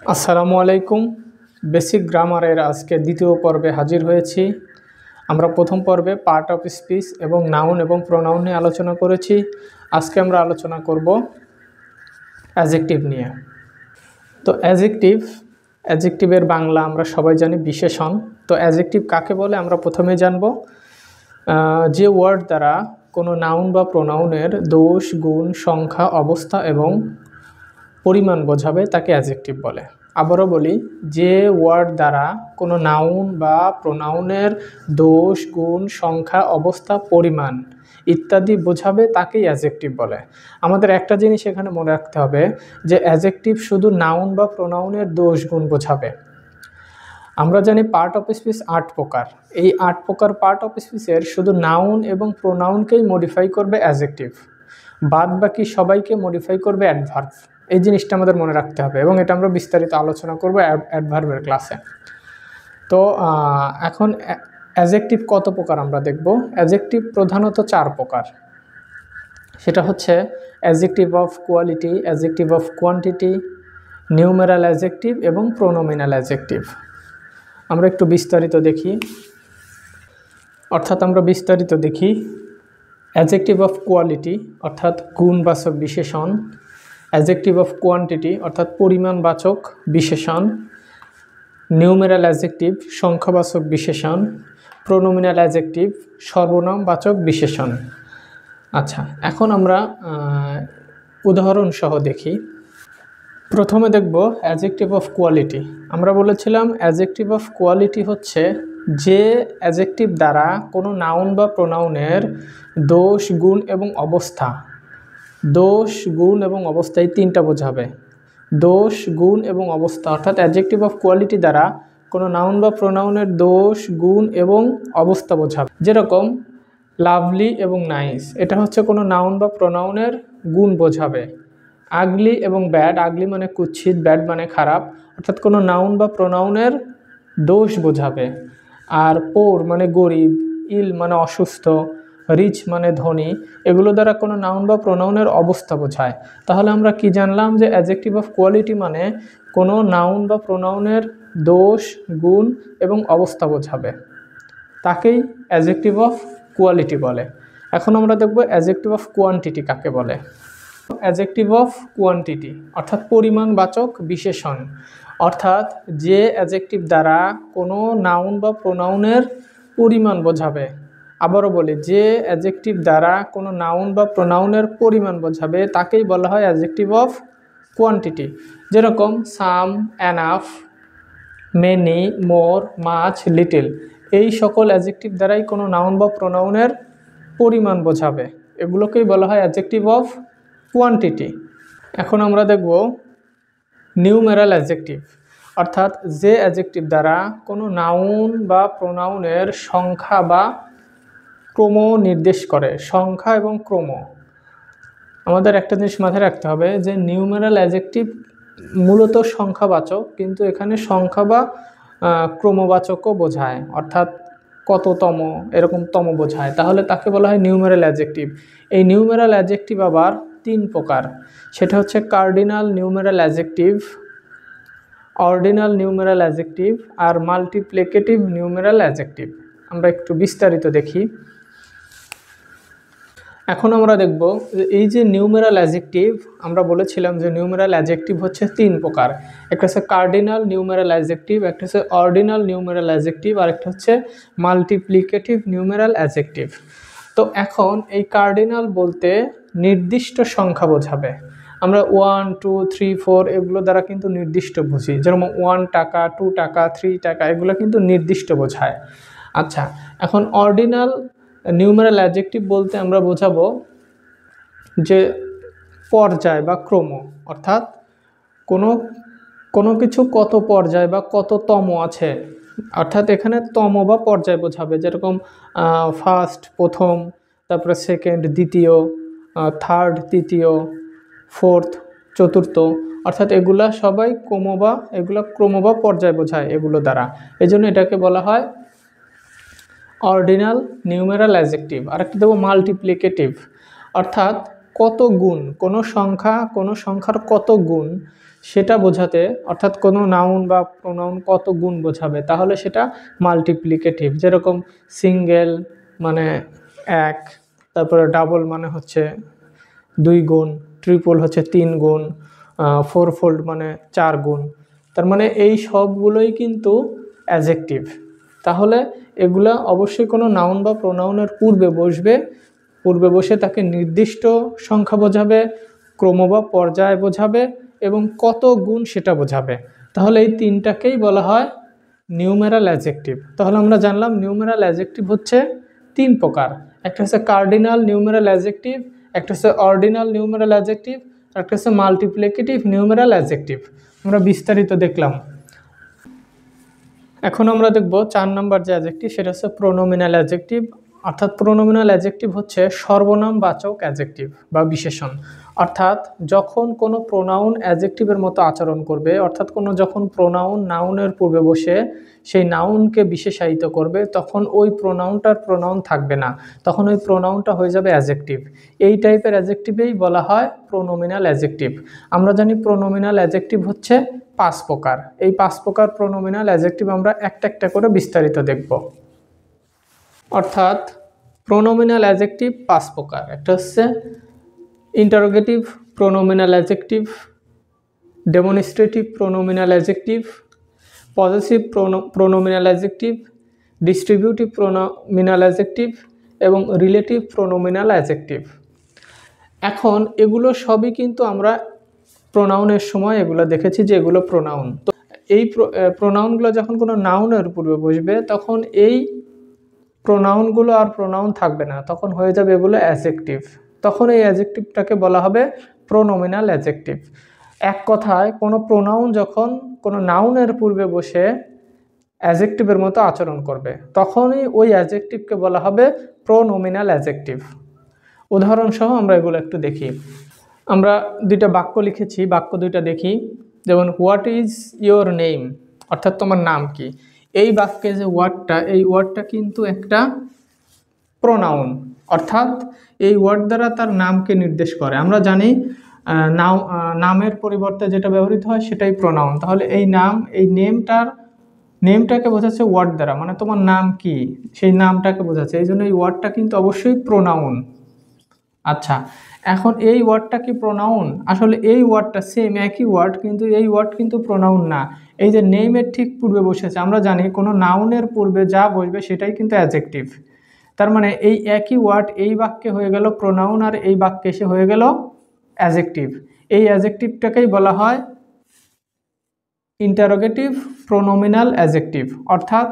আসসালামু আলাইকুম। বেসিক গ্রামারের আজকে দ্বিতীয় পর্বে হাজির হয়েছি। আমরা প্রথম পর্বে পার্ট অফ স্পিচ এবং নাউন এবং প্রোনাউন নিয়ে আলোচনা করেছি। আজকে আমরা আলোচনা করব অ্যাডজেক্টিভ নিয়ে। তো অ্যাডজেক্টিভের বাংলা আমরা সবাই জানি বিশেষণ। তো অ্যাডজেক্টিভ কাকে বলে আমরা প্রথমে জানব। যে ওয়ার্ড দ্বারা কোনো নাউন বা প্রোনাউনের দোষ, গুণ, সংখ্যা, অবস্থা এবং পরিমাণ বোঝাবে তাকে অ্যাডজেক্টিভ বলে। আবারও বলি, যে ওয়ার্ড দ্বারা কোনো নাউন বা প্রোনাউনের দোষ, গুণ, সংখ্যা, অবস্থা, পরিমাণ ইত্যাদি বোঝাবে তাকেই অ্যাডজেক্টিভ বলে। আমাদের একটা জিনিস এখানে মনে রাখতে হবে যে অ্যাডজেক্টিভ শুধু নাউন বা প্রোনাউনের দোষ, গুণ বোঝাবে। আমরা জানি পার্ট অফ স্পিচ ৮ প্রকার। এই ৮ প্রকার পার্ট অফ স্পিচের শুধু নাউন এবং প্রোনাউনকেই মডিফাই করবে অ্যাডজেক্টিভ, বাদ বাকি সবাইকে মডিফাই করবে অ্যাডভার্ব। এই জিনিসটা আমাদের মনে রাখতে হবে এবং এটা আমরা বিস্তারিত আলোচনা করব অ্যাডভার্বের ক্লাসে। তো এখন অ্যাডজেক্টিভ কত প্রকার আমরা দেখব। অ্যাডজেক্টিভ প্রধানত 4 প্রকার। সেটা হচ্ছে adjective of quality, adjective of quantity, numeral adjective এবং প্রোনোমিনাল অ্যাডজেক্টিভ। আমরা একটু বিস্তারিত দেখি। অ্যাডজেক্টিভ অফ কোয়ালিটি অর্থাৎ গুণবাচক বিশেষণ, অ্যাডজেক্টিভ অফ কোয়ান্টিটি অর্থাৎ পরিমাণবাচক বিশেষণ, নিউমেরাল অ্যাডজেক্টিভ সংখ্যাবাচক বিশেষণ, প্রোনোমিনাল অ্যাডজেক্টিভ সর্বনামবাচক বিশেষণ। আচ্ছা, এখন আমরা উদাহরণ সহ দেখি। প্রথমে দেখব অ্যাডজেক্টিভ অফ কোয়ালিটি। আমরা বলেছিলাম অ্যাডজেক্টিভ অফ কোয়ালিটি হচ্ছে যে অ্যাডজেক্টিভ দ্বারা কোনো নাউন বা প্রোনাউনের দোষ, গুণ এবং অবস্থা, দোষ, গুণ এবং অবস্থা এই তিনটা বোঝাবে। দোষ, গুণ এবং অবস্থা অর্থাৎ অ্যাডজেক্টিভ অফ কোয়ালিটি দ্বারা কোনো নাউন বা প্রোনাউনের দোষ, গুণ এবং অবস্থা বোঝাবে। যেরকম লাভলি এবং নাইস, এটা হচ্ছে কোনো নাউন বা প্রোনাউনের গুণ বোঝাবে। আগলি এবং ব্যাড, আগলি মানে কুৎসিত, ব্যাড মানে খারাপ, অর্থাৎ কোনো নাউন বা প্রোনাউনের দোষ বোঝাবে। আর পোর মানে গরিব, ইল মানে অসুস্থ, রিচ মানে ধনী, এগুলো দ্বারা কোনো নাউন বা প্রোনাউনের অবস্থা বোঝায়। তাহলে আমরা কি জানলাম যে অ্যাডজেক্টিভ অফ কোয়ালিটি মানে কোনো নাউন বা প্রোনাউনের দোষ, গুণ এবং অবস্থা বোঝাবে, তাকেই অ্যাডজেক্টিভ অফ কোয়ালিটি বলে। এখন আমরা দেখব অ্যাডজেক্টিভ অফ কোয়ান্টিটি কাকে বলে। অ্যাডজেক্টিভ অফ কোয়ান্টিটি অর্থাৎ পরিমাণবাচক বিশেষণ, অর্থাৎ যে অ্যাডজেক্টিভ দ্বারা কোনো নাউন বা প্রোনাউনের পরিমাণ বোঝাবে। আবারও বলি, যে অ্যাডজেক্টিভ দ্বারা কোনো নাউন বা প্রোনাউনের পরিমাণ বোঝাবে তাকেই বলা হয় অ্যাডজেক্টিভ অফ কোয়ান্টিটি। যেরকম সাম, এনাফ, মেনি, মোর, মাচ, লিটল, এই সকল অ্যাডজেক্টিভ দ্বারাই কোনো নাউন বা প্রোনাউনের পরিমাণ বোঝাবে, এগুলোকেই বলা হয় অ্যাডজেক্টিভ অফ কোয়ান্টিটি। এখন আমরা দেখব নিউমেরাল অ্যাডজেক্টিভ, অর্থাৎ যে অ্যাডজেক্টিভ দ্বারা কোনো নাউন বা প্রোনাউনের সংখ্যা বা ক্রম নির্দেশ করে। সংখ্যা এবং ক্রম, আমাদের একটা জিনিস মাথায় রাখতে হবে যে নিউমেরাল অ্যাডজেক্টিভ মূলত সংখ্যাবাচক, কিন্তু এখানে সংখ্যা বা ক্রমবাচকও বোঝায়, অর্থাৎ কততম এরকম তম বোঝায়, তাহলে তাকে বলা হয় নিউমেরাল অ্যাডজেক্টিভ। এই নিউমেরাল অ্যাডজেক্টিভ আবার 3 প্রকার। সেটা হচ্ছে cardinal numeral adjective, ordinal numeral adjective আর মাল্টিপ্লিকেটিভ নিউমেরাল অ্যাডজেক্টিভ। আমরা একটু বিস্তারিত দেখি। এখন আমরা দেখব এই যে নিউমেরাল অ্যাডজেক্টিভ, আমরা বলেছিলাম যে নিউমেরাল অ্যাডজেক্টিভ হচ্ছে 3 প্রকার। একটা হচ্ছে কার্ডিনাল নিউমেরাল অ্যাডজেক্টিভ, একটা হচ্ছে অর্ডিনাল নিউমেরাল অ্যাডজেক্টিভ আর একটা হচ্ছে মাল্টিপ্লিকেটিভ নিউমেরাল অ্যাডজেক্টিভ। তো এখন এই কার্ডিনাল বলতে নির্দিষ্ট সংখ্যা বোঝাবে। আমরা 1, 2, 3, 4 এগুলো দ্বারা কিন্তু নির্দিষ্ট বুঝি, যেরকম 1 টাকা, 2 টাকা, 3 টাকা, এগুলো কিন্তু নির্দিষ্ট বোঝায়। আচ্ছা, এখন অর্ডিনাল নিউমেরাল অ্যাডজেক্টিভ বলতে আমরা বোঝাবো যে পর্যায় বা ক্রম, অর্থাৎ কোনো কিছু কত পর্যায় বা কত তম আছে, অর্থাৎ এখানে তম বা পর্যায় বোঝাবে। যেরকম ফার্স্ট প্রথম, তারপরে সেকেন্ড দ্বিতীয়, থার্ড তৃতীয়, ফোর্থ চতুর্থ, অর্থাৎ এগুলা সবাই ক্রম বা পর্যায় বোঝায় এগুলো দ্বারা। এই জন্য এটাকে বলা হয় অর্ডিনাল নিউমেরাল অ্যাডজেক্টিভ। আরেকটা দেবো মাল্টিপ্লিকেটিভ, অর্থাৎ কত গুণ, কোনো সংখ্যার কত গুণ সেটা বোঝাতে, অর্থাৎ কোনো নাউন বা প্রোনাউন কত গুণ বোঝাবে, তাহলে সেটা মাল্টিপ্লিকেটিভ। যেরকম সিঙ্গেল মানে এক, তারপরে ডাবল মানে হচ্ছে 2 গুণ, ট্রিপল হচ্ছে 3 গুণ, ফোরফোল্ড মানে 4 গুণ। তার মানে এই সবগুলোই কিন্তু অ্যাজেক্টিভ। তাহলে এগুলা অবশ্যই কোনো নাউন বা প্রোনাউনের পূর্বে বসবে, পূর্বে বসে তাকে নির্দিষ্ট সংখ্যা বোঝাবে, ক্রম বা পর্যায় বোঝাবে এবং কত গুণ সেটা বোঝাবে। তাহলে এই তিনটাকেই বলা হয় নিউমেরাল অ্যাডজেক্টিভ। তাহলে আমরা জানলাম নিউমেরাল অ্যাডজেক্টিভ হচ্ছে 3 প্রকার। একটা হচ্ছে কার্ডিনাল নিউমেরাল অ্যাডজেক্টিভ, একটা হচ্ছে অর্ডিনাল নিউমেরাল অ্যাডজেক্টিভ, আর একটা হচ্ছে মাল্টিপ্লিকেটিভ নিউমেরাল অ্যাডজেক্টিভ। আমরা বিস্তারিত দেখলাম। এখন আমরা দেখব 4 নম্বর যে অ্যাডজেক্টিভ, সেটা হচ্ছে প্রোনোমিনাল অ্যাডজেক্টিভ। অর্থাৎ প্রোনোমিনাল অ্যাডজেক্টিভ হচ্ছে সর্বনাম বাচক অ্যাডজেক্টিভ বা বিশেষণ। অর্থাৎ যখন কোনো প্রোনাউন অ্যাডজেক্টিভের মতো আচরণ করবে, অর্থাৎ যখন প্রোনাউন নাউনের পূর্বে বসে সেই নাউনকে বিশেষায়িত করবে, তখন ওই প্রোনাউনটার প্রোনাউন থাকবে না, তখন ওই প্রোনাউনটা হয়ে যাবে অ্যাডজেক্টিভ। এই টাইপের অ্যাডজেক্টিভেই বলা হয় প্রোনোমিনাল অ্যাডজেক্টিভ। আমরা জানি প্রোনোমিনাল অ্যাডজেক্টিভ হচ্ছে 5 প্রকার। এই 5 প্রকার প্রোনোমিনাল অ্যাডজেক্টিভ আমরা একটা একটা করে বিস্তারিত দেখব। অর্থাৎ প্রোনোমিনাল অ্যাডজেক্টিভ 5 প্রকার। একটা হচ্ছে interrogative pronominal adjective, demonstrative pronominal adjective, possessive pronominal adjective, distributive pronominal adjective এবং রিলেটিভ প্রোনোমিনাল অ্যাডজেক্টিভ। এখন এগুলো সবই কিন্তু আমরা প্রোনাউনের সময় এগুলো দেখেছি যে এগুলো প্রোনাউন। তো এই প্রোনাউনগুলো যখন কোনো নাউনের পূর্বে বসবে, তখন এই প্রোনাউনগুলো আর প্রোনাউন থাকবে না, তখন হয়ে যাবে এগুলো অ্যাডজেক্টিভ। তখন এই অ্যাডজেক্টিভটাকে বলা হবে প্রোনোমিনাল অ্যাডজেক্টিভ। এক কথায় কোনো প্রোনাউন যখন কোনো নাউনের পূর্বে বসে অ্যাডজেক্টিভের মতো আচরণ করবে, তখনই ওই অ্যাডজেক্টিভকে বলা হবে প্রোনোমিনাল অ্যাডজেক্টিভ। উদাহরণসহ আমরা এগুলো একটু দেখি। আমরা 2টা বাক্য লিখেছি, বাক্য 2টা দেখি। যেমন হোয়াট ইজ ইয়োর নেম, অর্থাৎ তোমার নাম কি। এই বাক্যে যে ওয়ার্ডটা, এই ওয়ার্ডটা কিন্তু একটা প্রোনাউন, অর্থাৎ এই ওয়ার্ড দ্বারা তার নামকে নির্দেশ করে। আমরা জানি নামের পরিবর্তে যেটা ব্যবহৃত হয় সেটাই প্রোনাউন। তাহলে এই নাম, এই নেমটাকে বোঝাচ্ছে ওয়ার্ড দ্বারা, মানে তোমার নাম কি সেই নামটাকে বোঝাচ্ছে, এই জন্য এই ওয়ার্ডটা কিন্তু অবশ্যই প্রোনাউন। আচ্ছা, এখন এই ওয়ার্ডটা কি প্রোনাউন? আসলে এই ওয়ার্ডটা সেম একই ওয়ার্ড, কিন্তু এই ওয়ার্ড কিন্তু প্রোনাউন না। এই যে নেমের ঠিক পূর্বে বসেছে, আমরা জানি কোনো নাউনের পূর্বে যা বসবে সেটাই কিন্তু অ্যাডজেক্টিভ। তার মানে এই একই ওয়ার্ড এই বাক্যে হয়ে গেল প্রোনাউন, আর এই বাক্যে এসে হয়ে গেল অ্যাডজেক্টিভ। এই অ্যাডজেক্টিভটাকেই বলা হয় ইন্টারোগেটিভ প্রোনোমিনাল অ্যাডজেক্টিভ। অর্থাৎ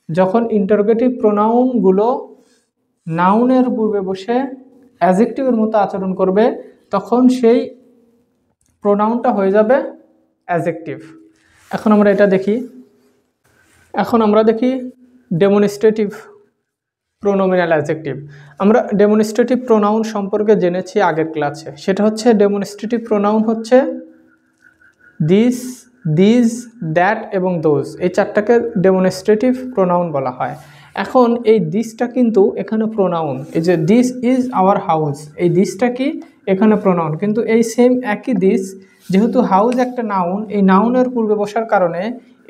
যখন ইন্টারোগেটিভ প্রোনাউনগুলো নাউনের পূর্বে বসে অ্যাডজেক্টিভের মতো আচরণ করবে, তখন সেই প্রোনাউনটা হয়ে যাবে অ্যাডজেক্টিভ। এখন আমরা এটা দেখি। এখন আমরা দেখি ডেমনস্ট্রেটিভ প্রোনোমিনাল অ্যাডজেক্টিভ। আমরা ডেমনস্ট্রেটিভ প্রোনাউন সম্পর্কে জেনেছি আগের ক্লাসে। সেটা হচ্ছে ডেমনস্ট্রেটিভ প্রোনাউন হচ্ছে দিস, দিজ, দ্যাট এবং দোজ। এই 4টাকে ডেমনস্ট্রেটিভ প্রোনাউন বলা হয়। এখন এই দিসটা কিন্তু এখানে প্রোনাউন। এই যে দিস ইজ আওয়ার হাউস, এই দিসটা কি এখানে প্রোনাউন, কিন্তু এই সেম একই দিস, যেহেতু হাউস একটা নাউন, এই নাউনের পূর্বে বসার কারণে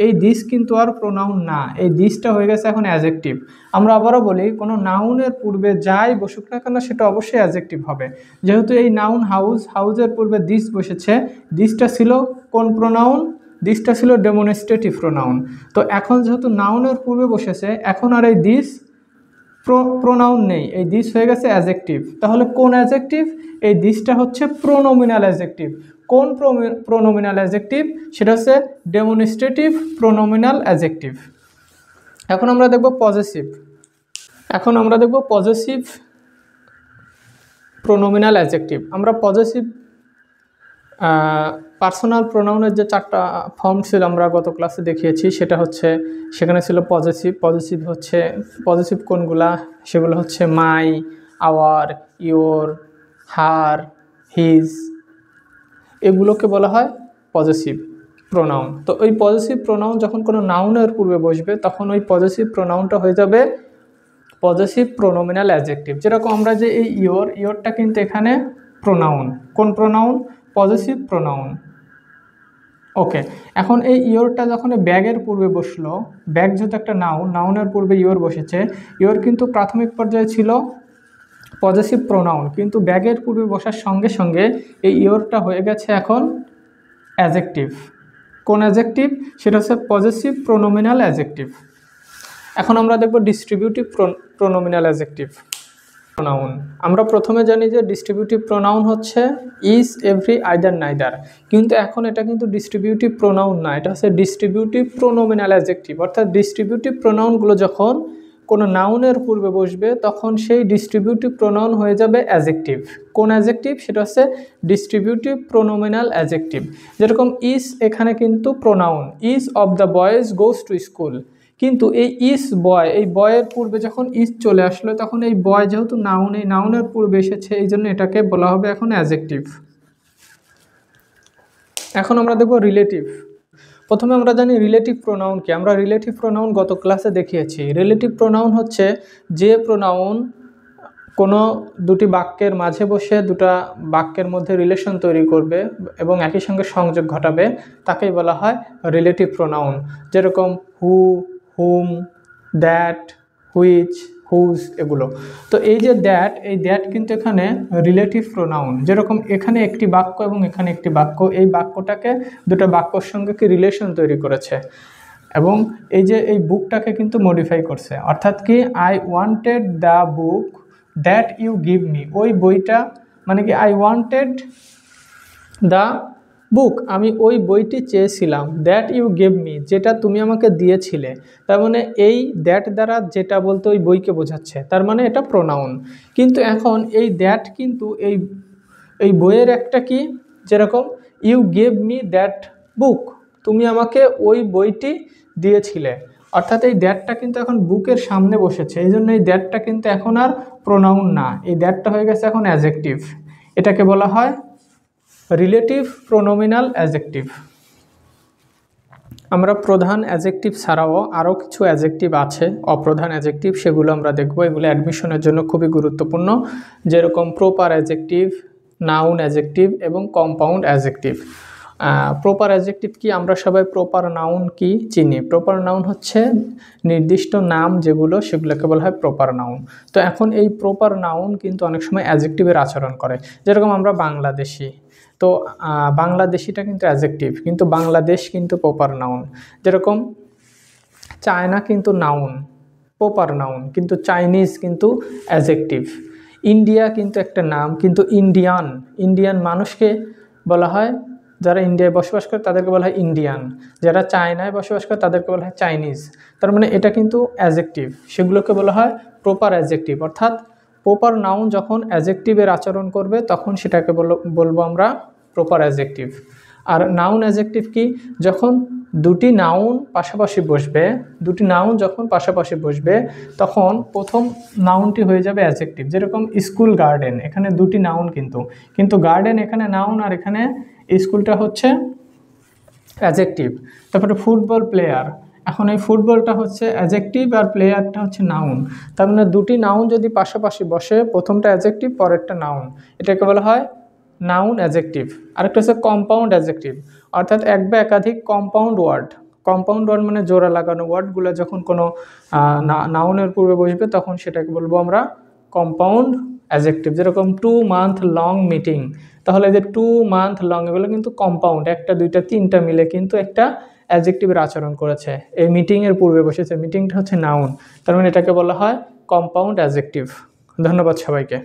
এই দিস কিন্তু আর প্রোনাউন না, এই দিসটা হয়ে গেছে এখন অ্যাডজেক্টিভ। আমরা আবারও বলি, কোনো নাউনের পূর্বে যাই বসুক না কেন সেটা অবশ্যই অ্যাডজেক্টিভ হবে। যেহেতু এই নাউন হাউস, হাউসের পূর্বে দিস বসেছে, দিসটা ছিল কোন প্রোনাউন? দিসটা ছিল ডেমনস্ট্রেটিভ প্রোনাউন। তো এখন যেহেতু নাউনের পূর্বে বসেছে, এখন আর এই দিস প্রোনাউন নেই, এই দিস হয়ে গেছে অ্যাডজেক্টিভ। তাহলে কোন অ্যাডজেক্টিভ? এই দিসটা হচ্ছে প্রোনোমিনাল অ্যাডজেক্টিভ। কোন প্রোনোমিনাল অ্যাডজেক্টিভ? সেটা হচ্ছে ডেমনস্ট্রেটিভ প্রোনোমিনাল অ্যাডজেক্টিভ। এখন আমরা দেখব পজেসিভ। Pronominal adjective. আমরা পজেসিভ পার্সোনাল প্রোনাউনের যে 4টা ফর্ম ছিল আমরা গত ক্লাসে দেখিয়েছি, সেটা হচ্ছে সেখানে ছিল পজেসিভ কোনগুলা? সেগুলো হচ্ছে মাই, আওয়ার, ইয়োর, হার, হিজ, এগুলোকে বলা হয় পজেসিভ প্রোনাউন। তো ওই পজেসিভ প্রোনাউন যখন কোনো নাউনের পূর্বে বসবে, তখন ওই পজেসিভ প্রোনাউনটা হয়ে যাবে পজেসিভ প্রোনোমিনাল অ্যাডজেক্টিভ। যেরকম আমরা যে এই ইয়োরটা কিন্তু এখানে প্রোনাউন। কোন প্রোনাউন? Possessive pronoun. ওকে, এখন এই ইয়োরটা যখন ব্যাগের পূর্বে বসলো, ব্যাগ যেহেতু একটা নাউন, নাউনের পূর্বে ইয়োর বসেছে, ইয়োর কিন্তু প্রাথমিক পর্যায়ে ছিল পজেসিভ প্রোনাউন, কিন্তু ব্যাগের পূর্বে বসার সঙ্গে সঙ্গে এই ইয়োরটা হয়ে গেছে এখন অ্যাজেক্টিভ। কোন অ্যাজেক্টিভ? সেটা হচ্ছে পজেসিভ প্রোনোমিনাল অ্যাজেক্টিভ। এখন আমরা দেখব ডিস্ট্রিবিউটিভ প্রোনোমিনাল অ্যাজেক্টিভ প্রোনাউন। আমরা প্রথমে জানি যে ডিস্ট্রিবিউটিভ প্রোনাউন হচ্ছে ইজ, এভরি, আইদার, নাইদার, কিন্তু এখন এটা কিন্তু ডিস্ট্রিবিউটিভ প্রোনাউন না, এটা হচ্ছে ডিস্ট্রিবিউটিভ প্রোনোমিনাল অ্যাজেক্টিভ। অর্থাৎ ডিস্ট্রিবিউটিভ প্রোনাউনগুলো যখন কোনো নাউনের পূর্বে বসবে তখন সেই ডিস্ট্রিবিউটিভ প্রোনাউন হয়ে যাবে অ্যাজেক্টিভ। কোন অ্যাজেক্টিভ? সেটা হচ্ছে ডিস্ট্রিবিউটিভ প্রোনোমিনাল অ্যাজেক্টিভ। যেরকম ইজ এখানে কিন্তু pronoun, is of the boys goes to school, কিন্তু এই ইজ বয়, এই বয়ের পূর্বে যখন ইজ চলে আসলো তখন এই বয় যেহেতু নাউন, এই নাউনের পূর্বে এসেছে, এই জন্য এটাকে বলা হবে এখন অ্যাজেক্টিভ। এখন আমরা দেখব রিলেটিভ। প্রথমে আমরা জানি রিলেটিভ প্রোনাউন কি। আমরা রিলেটিভ প্রোনাউন গত ক্লাসে দেখিয়েছি। রিলেটিভ প্রোনাউন হচ্ছে যে প্রোনাউন কোনো দুটি বাক্যের মাঝে বসে দুটা বাক্যের মধ্যে রিলেশন তৈরি করবে এবং একই সঙ্গে সংযোগ ঘটাবে, তাকেই বলা হয় রিলেটিভ প্রোনাউন। যেরকম হু, হুম, দ্যাট, হুইচ, হুজ, এগুলো। তো এই যে দ্যাট, এই দ্যাট কিন্তু এখানে রিলেটিভ প্রোনাউন। যেরকম এখানে একটি বাক্য এবং এখানে একটি বাক্য, এই বাক্যটাকে দুটো বাক্যর সঙ্গে কি রিলেশন তৈরি করেছে, এবং এই যে এই বুকটাকে কিন্তু মডিফাই করছে। অর্থাৎ কি, I wanted the book that you give me, ওই বইটা মানে কি আই ওয়ান্টেড দ্য বুক, আমি ওই বইটি চেয়েছিলাম, দ্যাট ইউ গেভ মি, যেটা তুমি আমাকে দিয়েছিলে। তার মানে এই দ্যাট দ্বারা যেটা বলতে ওই বইকে বোঝাচ্ছে, তার মানে এটা প্রোনাউন। কিন্তু এখন এই দ্যাট কিন্তু এই বইয়ের একটা কি, যেরকম you gave me that book, তুমি আমাকে ওই বইটি দিয়েছিলে, অর্থাৎ এই দ্যাটটা কিন্তু এখন বুকের সামনে বসেছে, এই জন্য এই দ্যাটটা কিন্তু এখন আর প্রোনাউন না, এই দ্যাটটা হয়ে গেছে এখন অ্যাজেক্টিভ। এটাকে বলা হয় রিলেটিভ প্রোনোমিনাল অ্যাজেক্টিভ। আমরা প্রধান অ্যাজেক্টিভ ছাড়াও আরও কিছু অ্যাজেক্টিভ আছে, অপ্রধান অ্যাজেক্টিভ, সেগুলো আমরা দেখব। এগুলো অ্যাডমিশনের জন্য খুবই গুরুত্বপূর্ণ। যেরকম প্রপার অ্যাজেক্টিভ, নাউন অ্যাজেক্টিভ এবং কম্পাউন্ড অ্যাজেক্টিভ। প্রপার অ্যাজেক্টিভ কি? আমরা সবাই প্রপার নাউন কি চিনি। প্রপার নাউন হচ্ছে নির্দিষ্ট নাম যেগুলো, সেগুলোকে বলা হয় প্রপার নাউন। তো এখন এই প্রপার নাউন কিন্তু অনেক সময় অ্যাজেক্টিভের আচরণ করে। যেরকম আমরা বাংলাদেশি, তো বাংলাদেশিটা কিন্তু অ্যাজেক্টিভ, কিন্তু বাংলাদেশ কিন্তু প্রপার নাউন। যেরকম চায়না কিন্তু নাউন, প্রপার নাউন, কিন্তু চাইনিজ কিন্তু অ্যাজেক্টিভ। ইন্ডিয়া কিন্তু একটা নাম, কিন্তু ইন্ডিয়ান মানুষকে বলা হয়, যারা ইন্ডিয়ায় বসবাস করে তাদেরকে বলা হয় ইন্ডিয়ান, যারা চায়নায় বসবাস করে তাদেরকে বলা হয় চাইনিজ। তার মানে এটা কিন্তু অ্যাজেক্টিভ, সেগুলোকে বলা হয় প্রপার অ্যাজেক্টিভ। অর্থাৎ প্রপার নাউন যখন অ্যাজেক্টিভের আচরণ করবে তখন সেটাকে বলবো আমরা প্রপার অ্যাজেক্টিভ। আর নাউন অ্যাজেক্টিভ কি? যখন দুটি নাউন পাশাপাশি বসবে, দুটি নাউন যখন পাশাপাশি বসবে তখন প্রথম নাউনটি হয়ে যাবে অ্যাজেক্টিভ। যেরকম স্কুল, গার্ডেন, এখানে দুটি নাউন কিন্তু গার্ডেন এখানে নাউন আর এখানে স্কুলটা হচ্ছে অ্যাজেক্টিভ। তারপরে ফুটবল প্লেয়ার, এখন এই ফুটবলটা হচ্ছে অ্যাজেক্টিভ আর প্লেয়ারটা হচ্ছে নাউন। তার মানে দুটি নাউন যদি পাশাপাশি বসে, প্রথমটা অ্যাজেক্টিভ পরেরটা নাউন, এটাকে বলা হয় নাউন অ্যাজেক্টিভ। আরেকটা হচ্ছে কম্পাউন্ড অ্যাজেক্টিভ, অর্থাৎ এক বা একাধিক কম্পাউন্ড ওয়ার্ড। কম্পাউন্ড ওয়ার্ড মানে জোড়া লাগানো ওয়ার্ডগুলো যখন কোনো নাউনের পূর্বে বসবে তখন সেটাকে বলবো আমরা কম্পাউন্ড অ্যাজেক্টিভ। যেরকম 2 month লং মিটিং, তাহলে যে 2 month লং এগুলো কিন্তু কম্পাউন্ড, একটা দুইটা তিনটা মিলে কিন্তু একটা অ্যাডজেক্টিভের আচরণ করেছে। এই মিটিংয়ের পূর্বে বসেছে, মিটিংটা হচ্ছে নাউন, তার মানে এটাকে বলা হয় কম্পাউন্ড অ্যাডজেক্টিভ। ধন্যবাদ সবাইকে।